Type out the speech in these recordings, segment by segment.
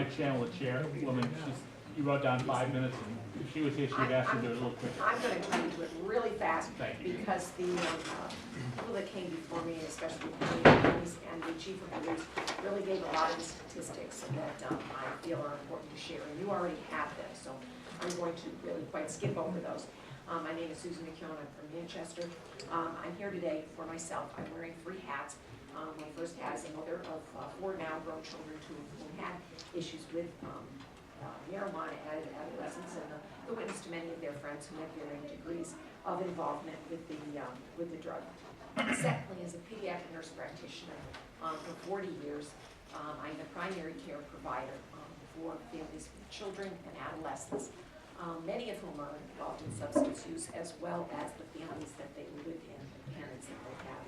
want to channel the chairwoman. You wrote down 5 minutes, and if she was here, she'd ask you to do it a little quicker. I'm going to try to do it really fast. Thank you. Because the people that came before me, especially the police and the chief of police, really gave a lot of the statistics that I feel are important to share. And you already have them, so I'm going to really quite skip over those. My name is Susan McKeown. I'm from Manchester. I'm here today for myself. I'm wearing 3 hats. My first hat is a mother of 4 now grown children who had issues with marijuana as adolescents, and the witness to many of their friends who have varying degrees of involvement with the drug. Secondly, as a pediatric nurse practitioner for 40 years, I'm a primary care provider for families with children and adolescents, many of whom are involved in substance use, as well as the families that they live in, the parents that they have.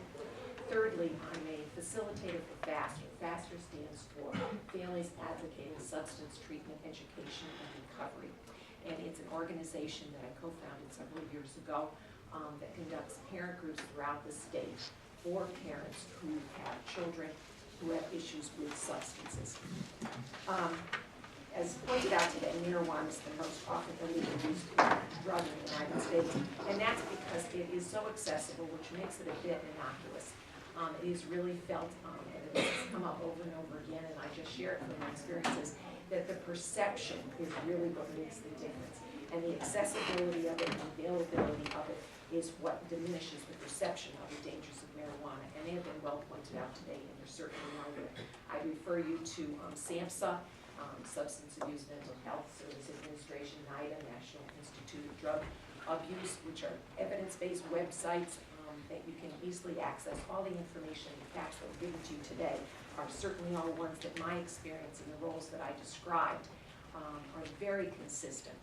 Thirdly, I'm a facilitator for FASTER. FASTER stands for Families Advocating Substance Treatment, Education, and Recovery. And it's an organization that I co-founded several years ago that conducts parent groups throughout the state for parents who have children who have issues with substances. As pointed out today, marijuana is the most often illegal used drug in the United States, and that's because it is so accessible, which makes it a bit innocuous. It is really felt, and it has come up over and over again, and I just share it from my experiences, that the perception is really what makes the difference. And the accessibility of it and availability of it is what diminishes the perception of the dangers of marijuana. And they have been well pointed out today, and they're certainly out there. I refer you to SAMHSA, Substance Abuse Mental Health Service Administration, NIDA, National Institute of Drug Abuse, which are evidence-based websites that you can easily access. All the information and facts that were given to you today are certainly all ones that my experience in the roles that I described are very consistent.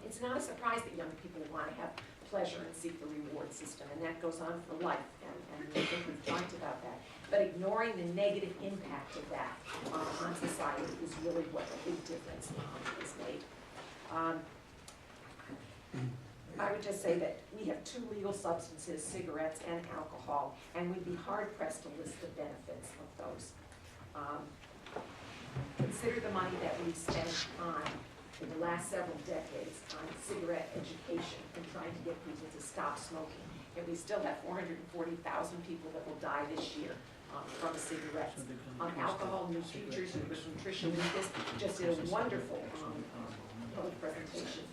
It's not a surprise that young people want to have pleasure and seek the reward system, and that goes on for life, and I think we've talked about that. But ignoring the negative impact of that on society is really what a big difference is made. I would just say that we have 2 legal substances, cigarettes and alcohol, and we'd be hard-pressed to list the benefits of those. Consider the money that we've spent on, in the last several decades, on cigarette education and trying to get people to stop smoking. And we still have 440,000 people that will die this year from cigarettes. Alcohol, New Futures, and Nutrition Lucas just did a wonderful public presentation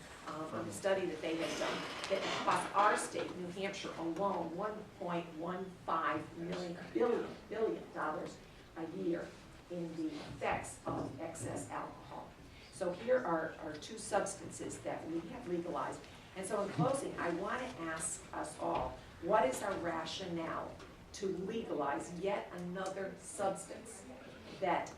on the study that they had done that cost our state, New Hampshire alone, $1.15 billion a year in the effects of excess alcohol. So here are 2 substances that we have legalized. And so in closing, I want to ask us all, what is our rationale to legalize yet another substance that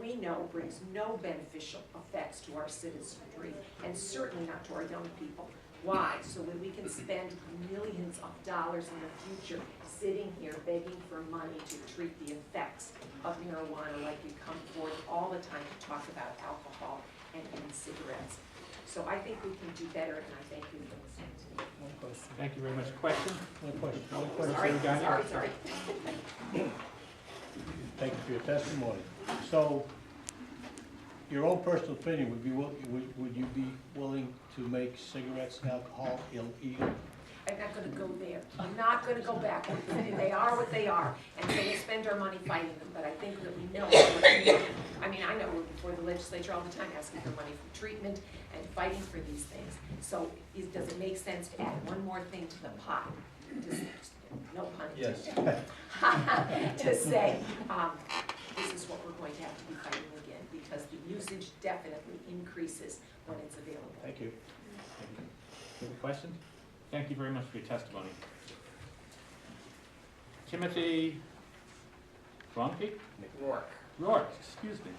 we know brings no beneficial effects to our citizenry, and certainly not to our young people? Why? So that we can spend millions of dollars in the future sitting here begging for money to treat the effects of marijuana, like you come forward all the time to talk about alcohol and cigarettes. So I think we can do better, and I thank you for listening to me. One question. Thank you very much. Question? One question. Sorry. Thank you for your testimony. So, your own personal opinion, would you be willing to make cigarettes and alcohol illegal? I'm not going to go there. I'm not going to go back. They are what they are, and so we spend our money fighting them. But I think that we know what we do. I mean, I know we're before the legislature all the time asking for money for treatment and fighting for these things. So, does it make sense to add one more thing to the pot? No pun intended. Yes. To say this is what we're going to have to be fighting again, because the usage definitely increases when it's available. Thank you. Any questions? Thank you very much for your testimony. Timothy Rourke, excuse me.